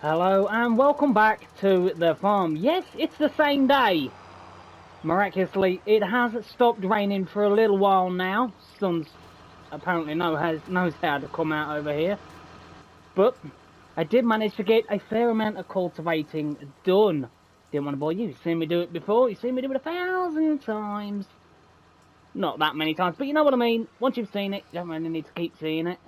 Hello and welcome back to the farm. Yes, it's the same day. Miraculously, it has stopped raining for a little while now. Sun's apparently knows how to come out over here. But I did manage to get a fair amount of cultivating done. Didn't want to bore you. You've seen me do it before. You've seen me do it 1,000 times. Not that many times, but you know what I mean. Once you've seen it, you don't really need to keep seeing it.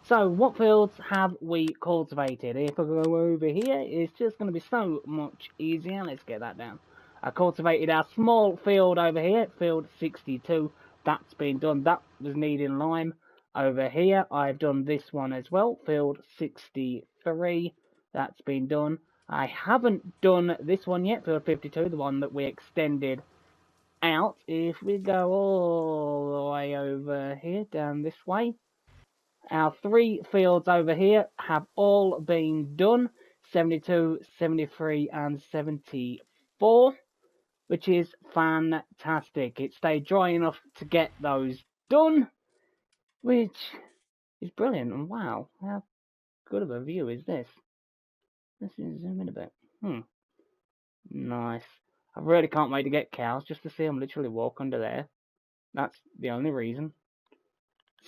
So, what fields have we cultivated? If I go over here, it's just going to be so much easier. Let's get that down. I cultivated our small field over here, field 62. That's been done. That was needing lime. Over here, I've done this one as well, field 63. That's been done. I haven't done this one yet, field 52, the one that we extended out. If we go all the way over here, down this way, our 3 fields over here have all been done, 72, 73 and 74, which is fantastic. It stayed dry enough to get those done, which is brilliant. And wow, how good of a view is this? Let's zoom in a bit. Nice. I really can't wait to get cows just to see them literally walk under there. That's the only reason.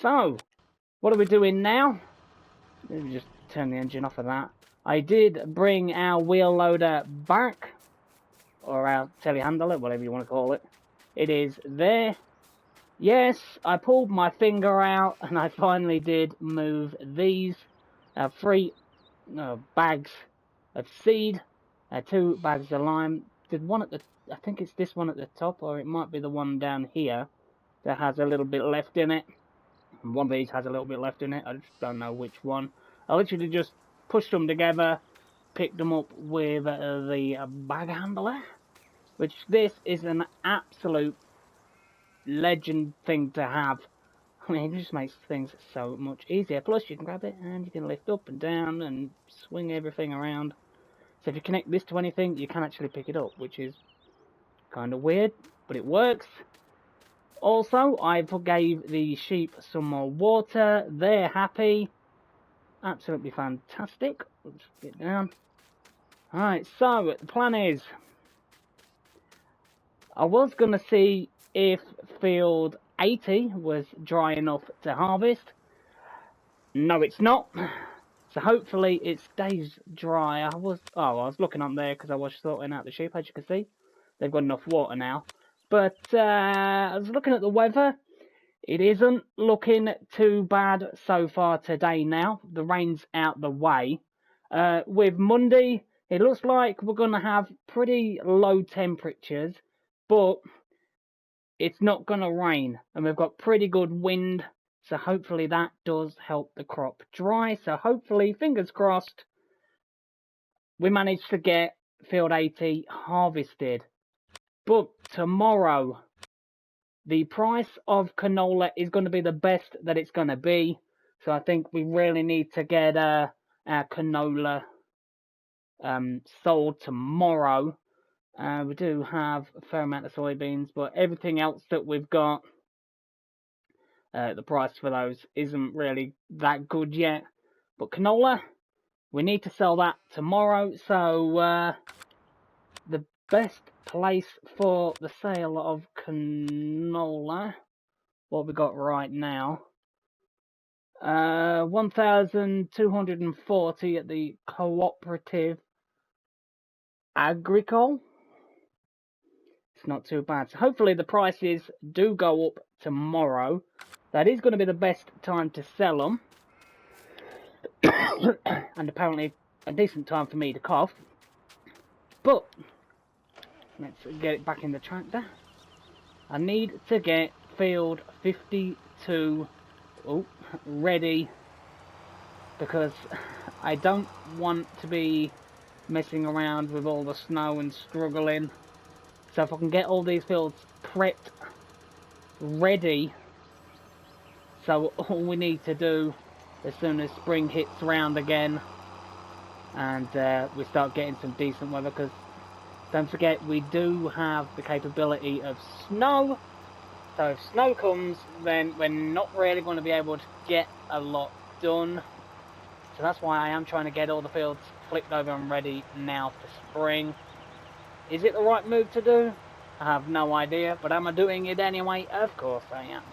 So, what are we doing now? Let me just turn the engine off of that. I did bring our wheel loader back, or our telehandler, whatever you want to call it. It is there. Yes, I pulled my finger out and I finally did move these 3 bags of seed, 2 bags of lime. Did one at the, I think it's this one at the top, or it might be the one down here that has a little bit left in it. One of these has a little bit left in it. I just don't know which one. I literally just pushed them together, picked them up with the bag handler, which this is an absolute legend thing to have. I mean, it just makes things so much easier. Plus, you can grab it and you can lift up and down and swing everything around. So if you connect this to anything, you can actually pick it up, which is kind of weird, but it works. Also, I gave the sheep some more water. They're happy. Absolutely fantastic. Let's get down. Alright, so the plan is, I was going to see if field 80 was dry enough to harvest. No, it's not. So hopefully it stays dry. I was looking up there because I was sorting out the sheep, as you can see. They've got enough water now. But I was looking at the weather. It isn't looking too bad so far today now. The rain's out the way. With Monday, it looks like we're going to have pretty low temperatures, but it's not going to rain. And we've got pretty good wind, so hopefully that does help the crop dry. So hopefully, fingers crossed, we manage to get field 80 harvested. But tomorrow, the price of canola is going to be the best that it's going to be. So I think we really need to get our canola sold tomorrow. We do have a fair amount of soybeans, but everything else that we've got, the price for those isn't really that good yet. But canola, we need to sell that tomorrow. So the best place for the sale of canola, what we got right now, 1,240 at the cooperative agricole. It's not too bad. So hopefully the prices do go up tomorrow. That is going to be the best time to sell them. And apparently a decent time for me to cough. But let's get it back in the tractor. I need to get field 52 ready, because I don't want to be messing around with all the snow and struggling. So if I can get all these fields prepped ready, so all we need to do as soon as spring hits around again and we start getting some decent weather, because don't forget, we do have the capability of snow. So if snow comes, then we're not really going to be able to get a lot done. So that's why I am trying to get all the fields flipped over and ready now for spring. Is it the right move to do? I have no idea, but am I doing it anyway? Of course I am.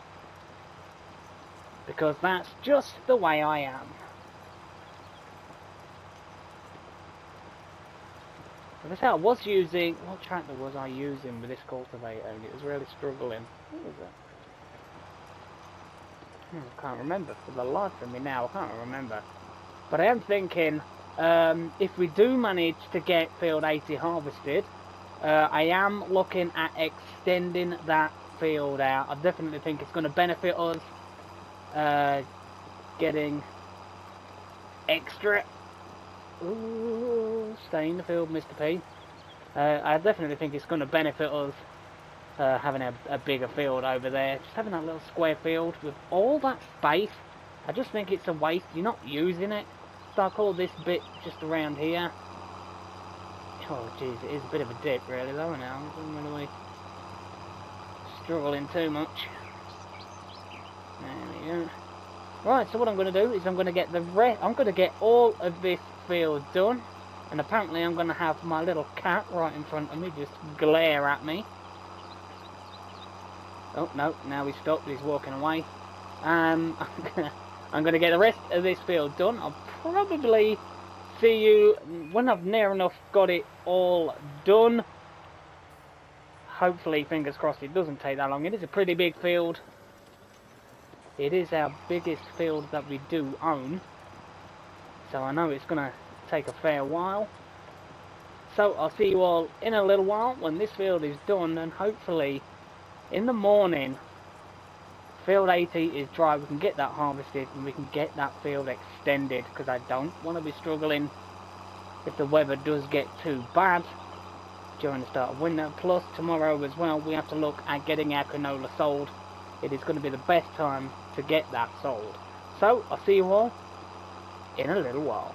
Because that's just the way I am. Like I said, I was using... What tractor was I using with this cultivator? And it was really struggling. What was it? I can't remember for the life of me now. I can't remember. But I am thinking, if we do manage to get field 80 harvested, I am looking at extending that field out. I definitely think it's going to benefit us getting extra. Ooh, stay in the field, Mr. P. I definitely think it's going to benefit us having a bigger field over there. Just having that little square field with all that space, I just think it's a waste. You're not using it. So I call this bit just around here. Oh jeez, it is a bit of a dip really though now. I'm not really struggling too much. There we go. Right, so what I'm going to do is I'm going to get I'm going to get all of this field done. And apparently I'm going to have my little cat right in front of me just glare at me. Oh no, now he's stopped, he's walking away. I'm going to get the rest of this field done. I'll probably see you when I've near enough got it all done. Hopefully, fingers crossed, it doesn't take that long. It is a pretty big field. It is our biggest field that we do own. So I know it's going to take a fair while. So I'll see you all in a little while when this field is done, and hopefully in the morning field 80 is dry, we can get that harvested and we can get that field extended, because I don't want to be struggling if the weather does get too bad during the start of winter. Plus tomorrow as well we have to look at getting our canola sold. It is going to be the best time to get that sold. So I'll see you all in a little while.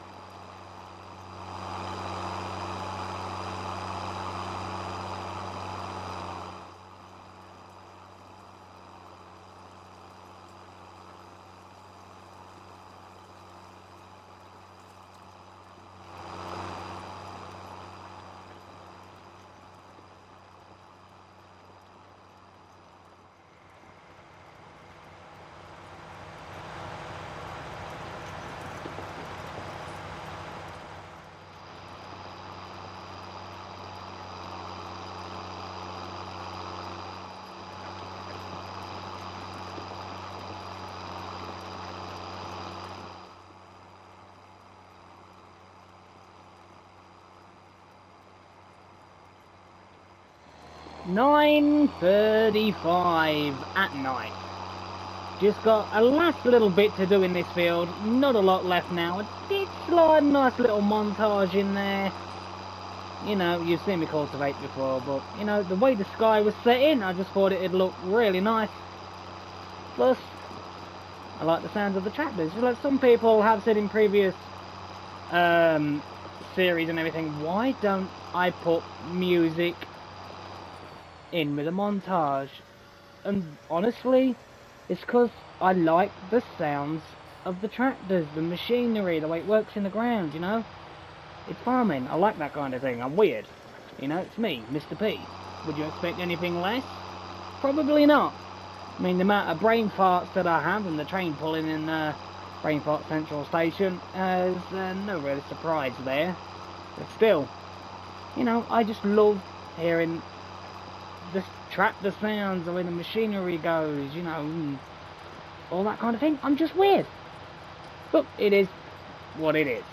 "9:35 at night. Just got a last little bit to do in this field. Not a lot left now. I did slide a nice little montage in there. You know, you've seen me cultivate before, but you know, the way the sky was setting, I just thought it'd look really nice. Plus, I like the sounds of the tractors. Like some people have said in previous series and everything, why don't I put music in with a montage? And honestly, it's because I like the sounds of the tractors, the machinery, the way it works in the ground, you know? It's farming, I like that kind of thing. I'm weird, you know, it's me, Mr. P. Would you expect anything less? Probably not. I mean, the amount of brain farts that I have and the train pulling in Brain Fart Central Station is no really surprise there. But still, you know, I just love hearing the tractor sounds, the way the machinery goes, you know, and all that kind of thing. I'm just weird. But it is what it is.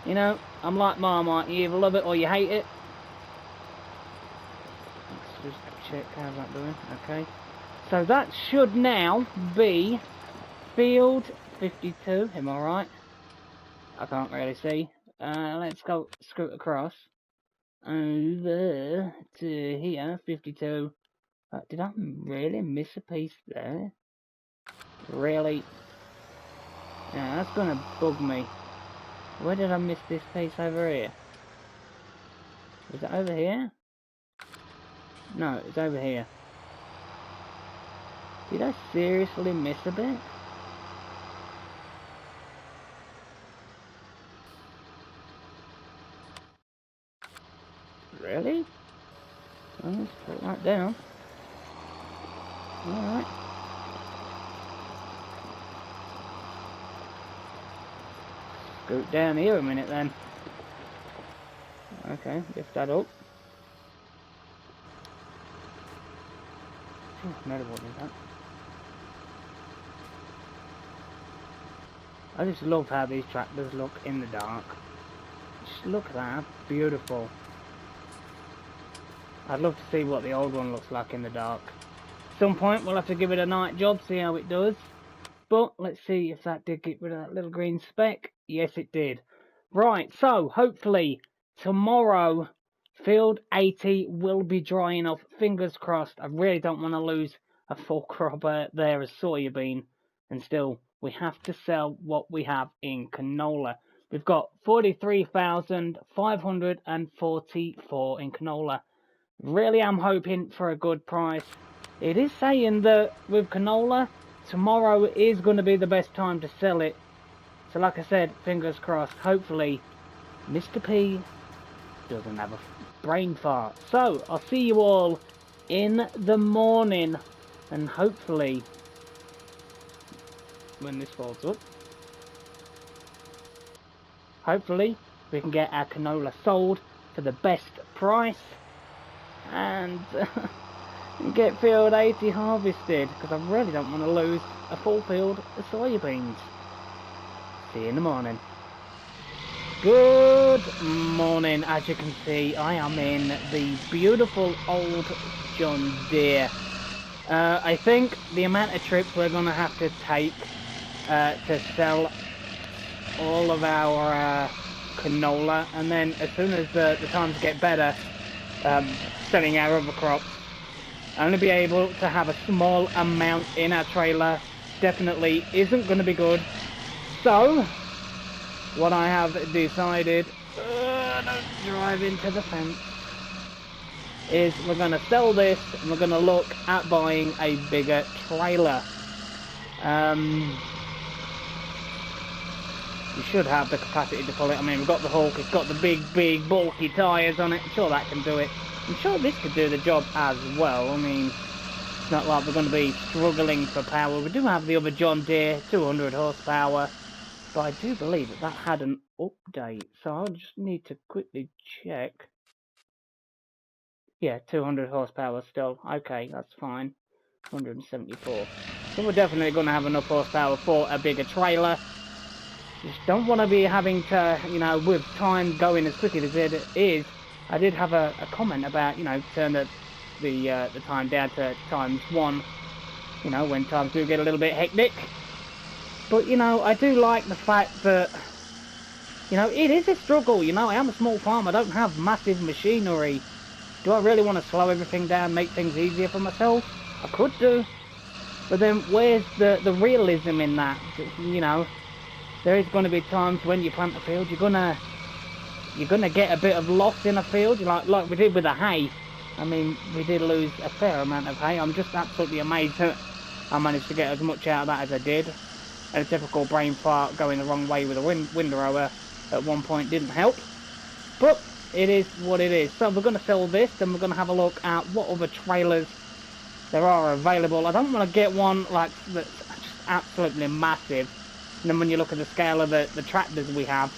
You know, I'm like Marmite, you either love it or you hate it. Let's just check how's that doing. Okay. So that should now be field 52, am I right? I can't really see. Let's go scoot across. Over to here, 52. Did I really miss a piece there? Really? Yeah, that's gonna bug me. Where did I miss this piece over here? Was it over here? No, it's over here. Did I seriously miss a bit? Really? Well, let's put that down. Alright. Scoot down here a minute then. Okay, lift that up. Another one is that. I just love how these tractors look in the dark. Just look at that, beautiful. I'd love to see what the old one looks like in the dark. At some point we'll have to give it a night job, see how it does. But let's see if that did get rid of that little green speck. Yes, it did. Right, so hopefully tomorrow field 80 will be dry enough. Fingers crossed. I really don't want to lose a full crop there as soybean. And still, we have to sell what we have in canola. We've got 43,544 in canola. Really am hoping for a good price. It is saying that with canola, tomorrow is going to be the best time to sell it. So like I said, fingers crossed. Hopefully, Mr. P doesn't have a brain fart. So, I'll see you all in the morning. And hopefully, when this folds up, hopefully we can get our canola sold for the best price. And get field 80 harvested, because I really don't want to lose a full field of soybeans. See you in the morning. Good morning. As you can see, I am in the beautiful old John Deere. I think the amount of trips we're going to have to take to sell all of our canola, and then as soon as the times get better, selling our other crops, only be able to have a small amount in our trailer definitely isn't going to be good. So what I have decided, don't drive into the fence, is we're going to sell this and we're going to look at buying a bigger trailer. You should have the capacity to pull it. I mean, we've got the Hulk, it's got the big bulky tyres on it. I'm sure that can do it. I'm sure this could do the job as well. I mean, it's not like we're going to be struggling for power. We do have the other John Deere, 200 horsepower. But I do believe that had an update. So I'll just need to quickly check. Yeah, 200 horsepower still. Okay, that's fine. 174. So we're definitely going to have enough horsepower for a bigger trailer. Just don't want to be having to, you know, with time going as quickly as it is. I did have a comment about, you know, turn the time down to ×1, you know, when times do get a little bit hectic. But, you know, I do like the fact that, you know, it is a struggle. You know, I am a small farm. I don't have massive machinery. Do I really want to slow everything down, make things easier for myself? I could do. But then where's the realism in that? You know, there is going to be times when you plant a field, you're gonna get a bit of loss in a field, like we did with the hay. I mean, we did lose a fair amount of hay. I'm just absolutely amazed that I managed to get as much out of that as I did. And a typical brain fart going the wrong way with a windrower at one point didn't help. But it is what it is. So we're going to sell this, then we're going to have a look at what other trailers there are available. I don't want to get one like that's just absolutely massive. And then when you look at the scale of the tractors we have,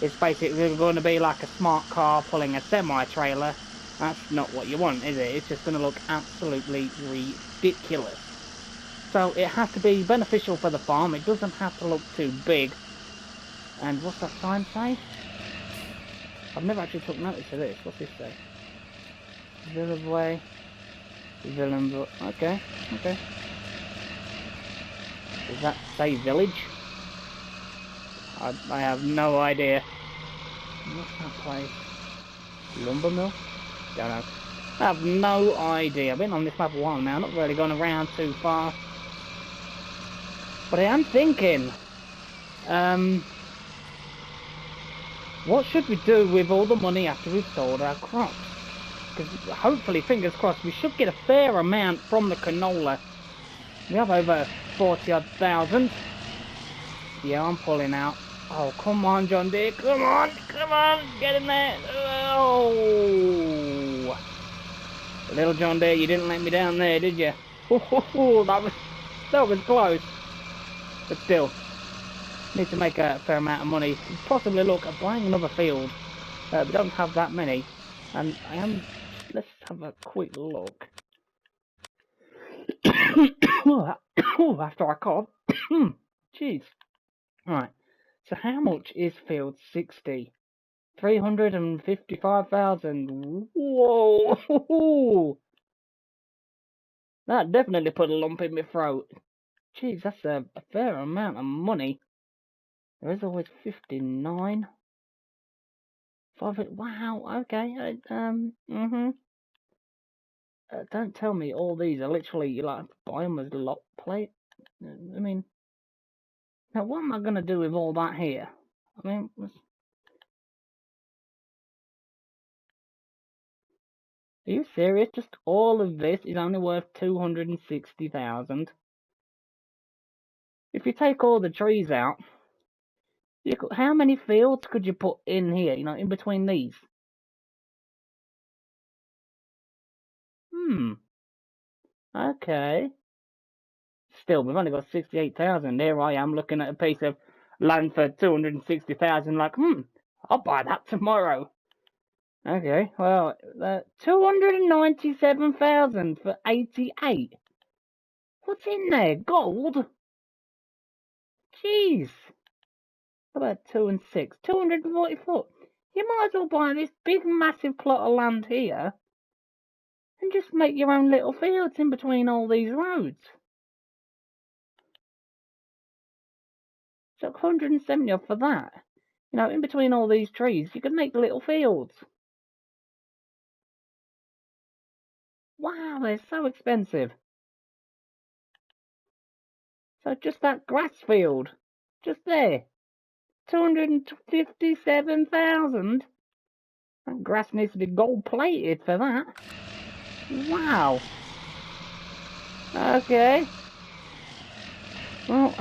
it's basically going to be like a smart car pulling a semi-trailer. That's not what you want, is it? It's just going to look absolutely ridiculous. So it has to be beneficial for the farm. It doesn't have to look too big. And what's that sign say? I've never actually took notice of this. What's this say? Village Way. Villain. Okay. Okay. Does that say village? I have no idea. What's that place? Lumber mill? Don't know. I have no idea. I've been on this map a while now. Not really gone around too far. But I am thinking, what should we do with all the money after we've sold our crops? Because hopefully, fingers crossed, we should get a fair amount from the canola. We have over 40-odd thousand. Yeah, I'm pulling out. Oh, come on, John Deere. Come on, get in there. Oh. Little John Deere, you didn't let me down there, did you? That was close. But still, need to make a fair amount of money. Possibly look at buying another field. We don't have that many, and I am. Let's have a quick look. After I cough. Jeez. Right. So how much is field 60? 355,000. Whoa! That definitely put a lump in my throat. Jeez, that's a fair amount of money. There is always 59. Wow, okay. Don't tell me all these are literally, like, buy them as lot plate. I mean, now what am I going to do with all that here? I mean, are you serious? Just all of this is only worth 260,000. If you take all the trees out, how many fields could you put in here, in between these? Okay. Still, we've only got 68,000. Here I am looking at a piece of land for 260,000, like, I'll buy that tomorrow. Okay, well, 297,000 for 88. What's in there? Gold? Jeez. What about 2 and 6? 244. You might as well buy this big, massive plot of land here and just make your own little fields in between all these roads. So 170 off for that. In between all these trees, you could make little fields. Wow, they're so expensive. So just that grass field, just there, 257,000. That grass needs to be gold plated for that. Wow. Okay. Well,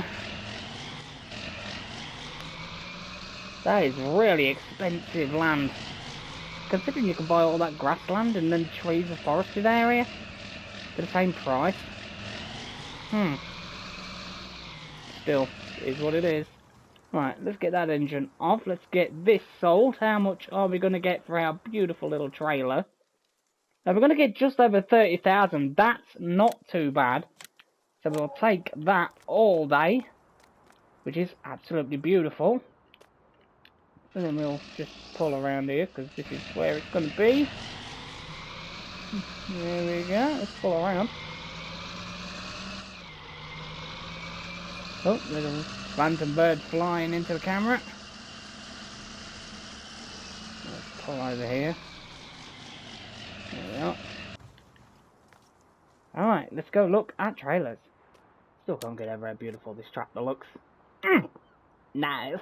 that is really expensive land. Considering you can buy all that grassland and then trees and forested area for the same price. Still, it is what it is. Right, let's get that engine off. Let's get this sold. How much are we going to get for our beautiful little trailer? Now, we're going to get just over 30,000. That's not too bad. So we'll take that all day, which is absolutely beautiful. And then we'll just pull around here, because this is where it's going to be. There we go. Let's pull around. Oh, there's a phantom bird flying into the camera. Let's pull over here. There we are. Alright, let's go look at trailers. Still can't get over how beautiful this tractor looks. Nice.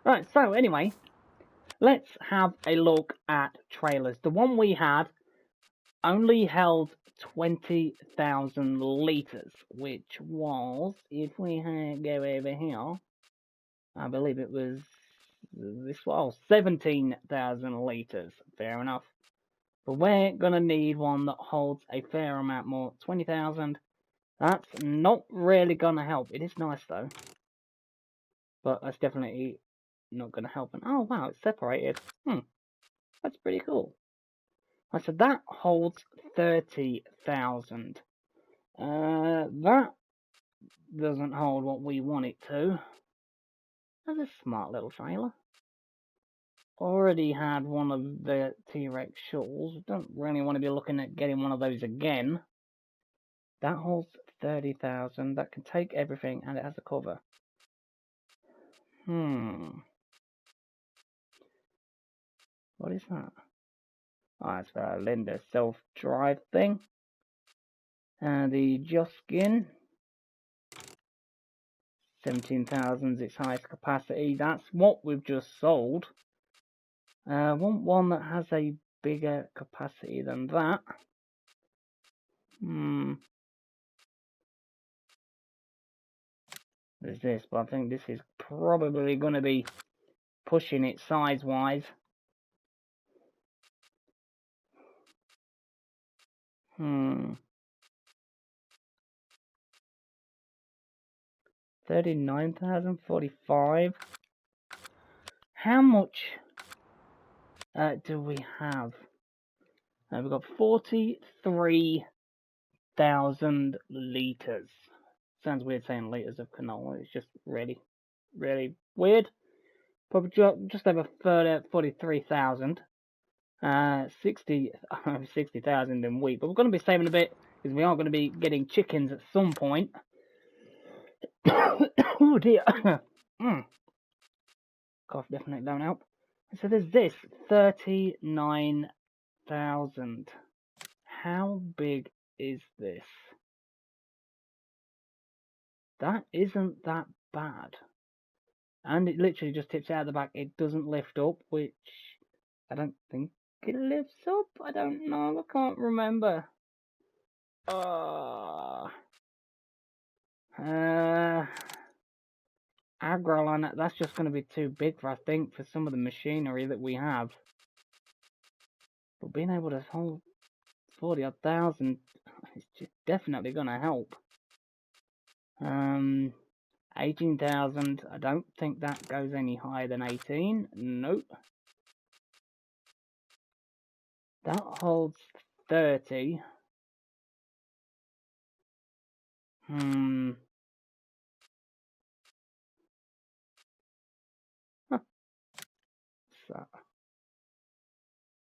Right, so anyway, let's have a look at trailers. The one we had only held 20,000 litres, which was, if we go over here, I believe it was this was 17,000 litres. Fair enough. But we're going to need one that holds a fair amount more. 20,000. That's not really going to help. It is nice though. But that's definitely not going to help. And oh wow, it's separated. That's pretty cool. So that holds 30,000. That doesn't hold what we want it to. That's a smart little trailer. Already had one of the T-Rex shuttles. Don't really want to be looking at getting one of those again. That holds 30,000. That can take everything, and it has a cover. What is that? Oh, it's for a Linda self-drive thing. And the Joskin. 17,000 is its highest capacity. That's what we've just sold. I want one that has a bigger capacity than that. There's this, but I think this is probably going to be pushing it size-wise. Hmm. 39,045. How much do we have? We've got 43,000 litres. Sounds weird saying litres of canola. It's just really, really weird. Probably just over 43,000. 60,000 in wheat. But we're going to be saving a bit because we are going to be getting chickens at some point. Oh dear. Cough definitely don't help. So there's this 39,000. How big is this? That isn't that bad. And it literally just tips out the back. It doesn't lift up, which I don't think it lifts up. I don't know. I can't remember. Agroline, that's just going to be too big for, I think, for some of the machinery that we have. But being able to hold 40,000 odd is just definitely going to help. 18,000, I don't think that goes any higher than 18. Nope. That holds 30. So,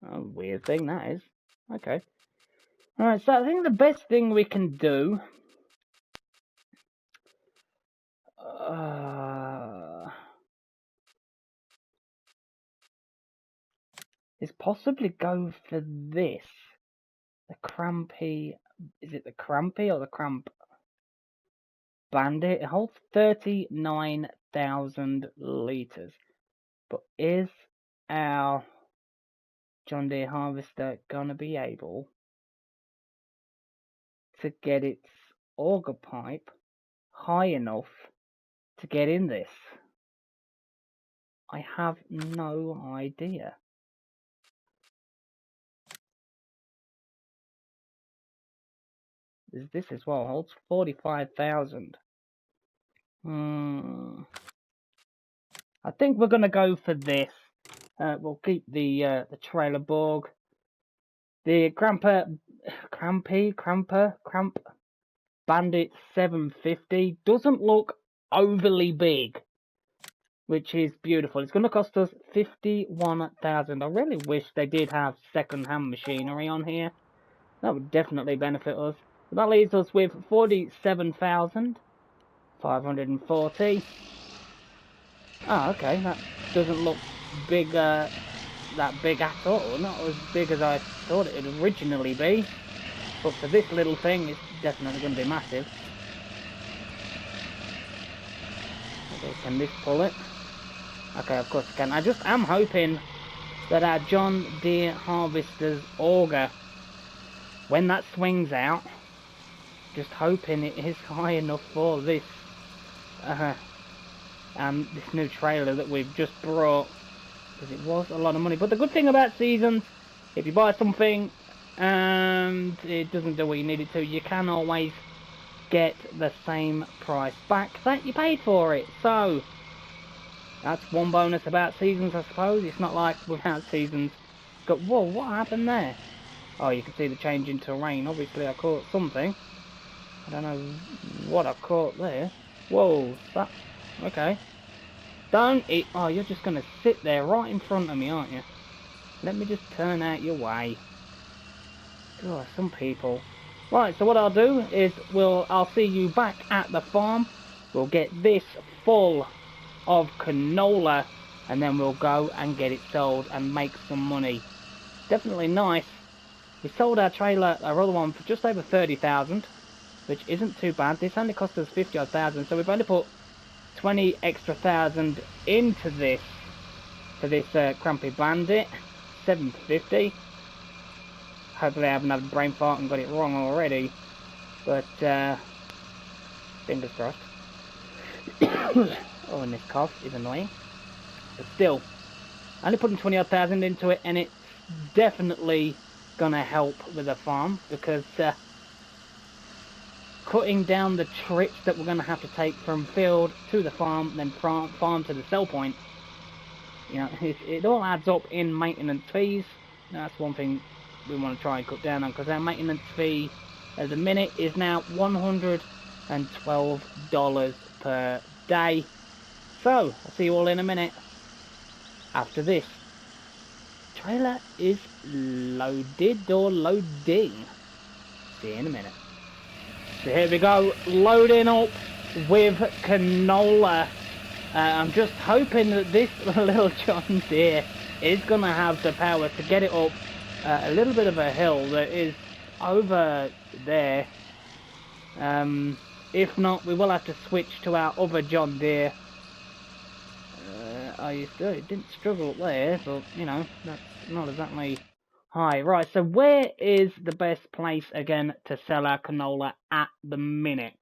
a weird thing that is. Okay. Alright, so I think the best thing we can do is possibly go for this. The Crampy, is it the Crampy or the Cramp Bandit? It holds 39,000 litres. But is our John Deere harvester gonna be able to get its auger pipe high enough to get in this? I have no idea. This as well holds 45,000. I think we're gonna go for this. We'll keep the trailer borg. The Cramp Bandit 750 doesn't look overly big, which is beautiful. It's going to cost us 51,000. I really wish they did have second-hand machinery on here. That would definitely benefit us. But that leaves us with 47,540. Oh, okay. That doesn't look big. That big at all. Not as big as I thought it would originally be. But for this little thing, it's definitely going to be massive. Okay, can this pull it? Okay, of course it can. I just am hoping that our John Deere Harvester's auger, when that swings out, just hoping it is high enough for this this new trailer that we've just brought, because it was a lot of money. But the good thing about seasons, if you buy something and it doesn't do what you need it to, you can always get the same price back that you paid for it. So that's one bonus about seasons, I suppose. It's not like without seasons. Got, whoa, what happened there? Oh, you can see the change in terrain. Obviously I caught something. I don't know what I caught there. Whoa, that, okay. Don't eat. Oh, you're just gonna sit there right in front of me, aren't you? Let me just turn out your way. God, some people. Right, so what I'll do is I'll see you back at the farm. We'll get this full of canola, and then we'll go and get it sold and make some money. Definitely nice. We sold our trailer, our other one, for just over 30,000, which isn't too bad. This only cost us 50,000, so we've only put 20 extra thousand into this for this Crampy Bandit 750. Hopefully I haven't had a brain fart and got it wrong already, but fingers crossed. Oh, and this cough is annoying, but still, only putting 20,000 into it, and it's definitely going to help with the farm, because cutting down the trips that we're going to have to take from field to the farm, then farm to the sell point, you know, it all adds up in maintenance fees. That's one thing we want to try and cut down on, because our maintenance fee at the minute is now $112 per day. So I'll see you all in a minute after this. Trailer is loaded or loading. See you in a minute. So here we go, loading up with canola. I'm just hoping that this little John Deere is going to have the power to get it up a little bit of a hill that is over there. If not, we will have to switch to our other John Deere. It didn't struggle up there, but you know, that's not exactly high. Right, so where is the best place again to sell our canola at the minute?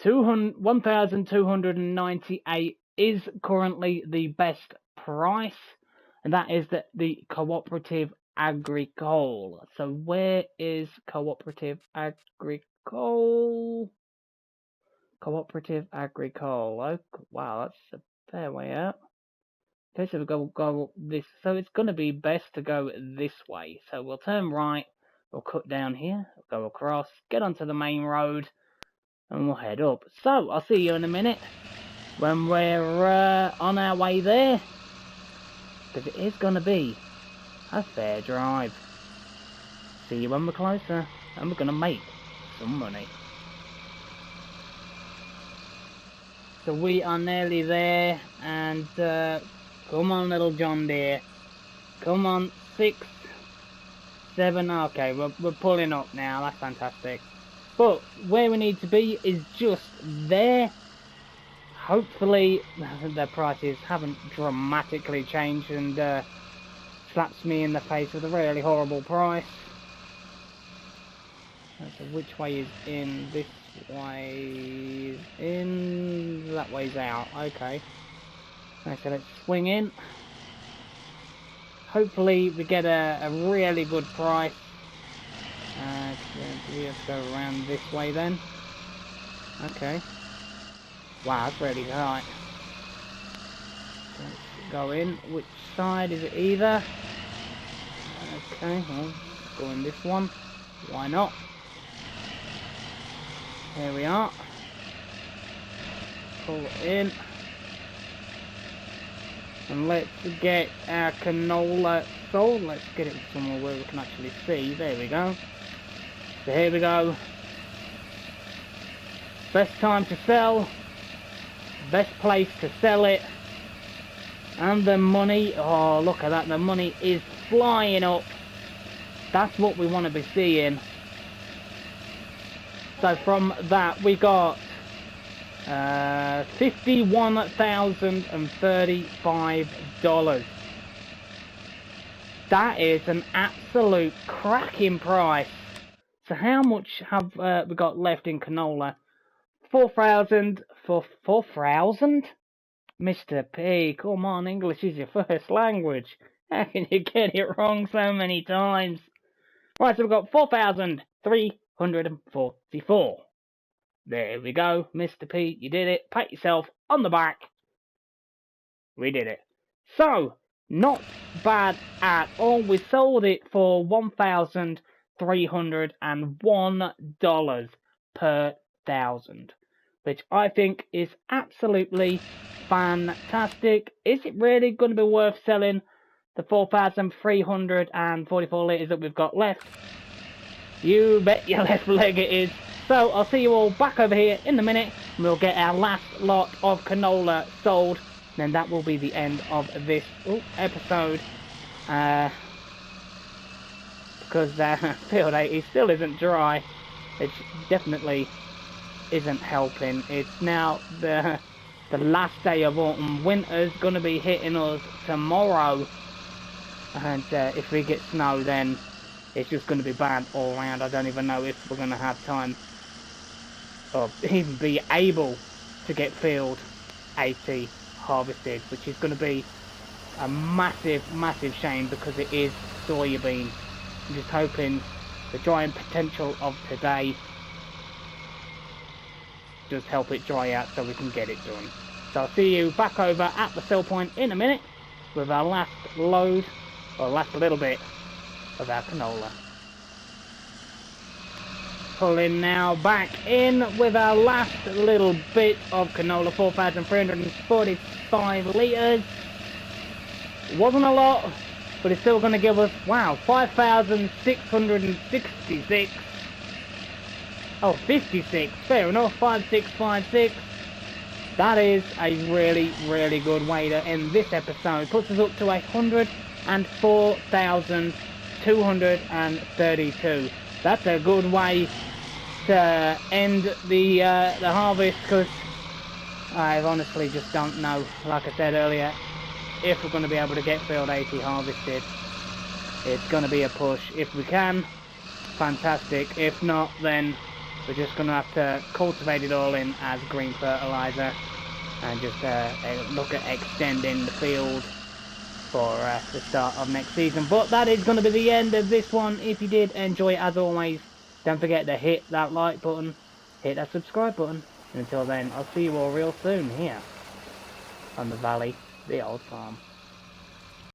1,298 is currently the best price, and that is the Cooperative Agricole. So where is Cooperative Agricole? Cooperative Agricole. Oh, wow, that's a fair way out. Okay, so we'll go this. So it's going to be best to go this way. So we'll turn right, we'll cut down here, we'll go across, get onto the main road, and we'll head up. So I'll see you in a minute when we're on our way there, because it is going to be a fair drive. See you when we're closer, and we're going to make some money. So we are nearly there, and come on, little John Deere. Come on, 6, 7, okay, we're pulling up now, that's fantastic. But where we need to be is just there. Hopefully the prices haven't dramatically changed and slaps me in the face with a really horrible price. So which way is in? This way is in, that way's out, okay. So let's swing in. Hopefully we get a really good price. We have to go around this way then. Okay. Wow, that's really high. Let's go in. Which side is it either? Okay, well, go in this one. Why not? Here we are. Pull it in. And let's get our canola sold. Let's get it somewhere where we can actually see. There we go. So here we go. Best time to sell. Best place to sell it. And the money. Oh, look at that. The money is flying up. That's what we want to be seeing. So from that we got $51,035. That is an absolute cracking price. So how much have we got left in canola? 4,000 for 4,000? Mr. P, come on, English is your first language. How can you get it wrong so many times? Right, so we've got 4,344. There we go, Mr. P, you did it. Pat yourself on the back. We did it. So, not bad at all. We sold it for $1,301 per 1,000, which I think is absolutely fantastic. Is it really going to be worth selling the 4,344 litres that we've got left? You bet your left leg it is. So I'll see you all back over here in a minute. We'll get our last lot of canola sold. Then that will be the end of this episode. Because field 80 still isn't dry. It definitely isn't helping. It's now the last day of autumn. Winter's going to be hitting us tomorrow. And if we get snow, then it's just going to be bad all round. I don't even know if we're going to have time or even be able to get field 80 harvested, which is going to be a massive shame, because it is soybean I'm just hoping the drying potential of today just help it dry out so we can get it done. So I'll see you back over at the sell point in a minute with our last load, or last little bit of our canola. Pulling now back in with our last little bit of canola, 4,345 litres. Wasn't a lot, but it's still going to give us, wow, 5,666. Oh, 56, fair enough, 5656. That is a really, really good way to end this episode. Puts us up to 104,232. That's a good way to end the harvest, because I honestly just don't know, like I said earlier, if we're going to be able to get field 80 harvested. It's going to be a push. If we can, fantastic. If not, then we're just going to have to cultivate it all in as green fertilizer and just look at extending the field for the start of next season. But that is going to be the end of this one. If you did enjoy it, as always, don't forget to hit that like button, hit that subscribe button. And until then, I'll see you all real soon here on the Valley, the Old Farm.